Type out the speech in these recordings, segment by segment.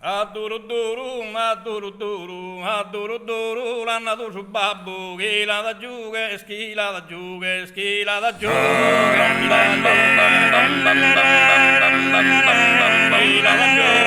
Aduruduru, aduruduru, aduruduru, lana do babu, gila da juga, skila da juga, skila da juga, skila da juga, skila da juga,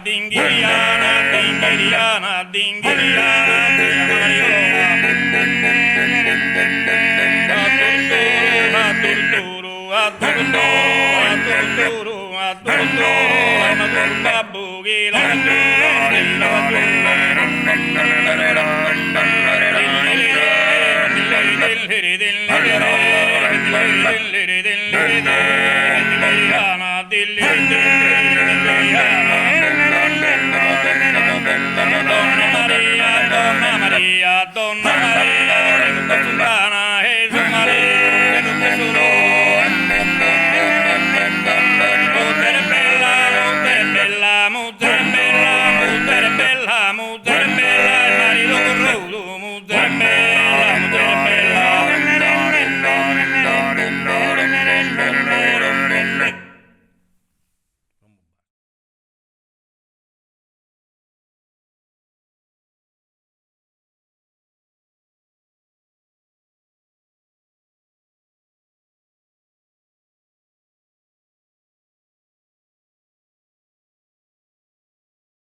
Dingiriana, dingiriana, dingiriana, aduruduru, aduruduru, aduruduru, babu, gila, Donna Maria, Donna Maria,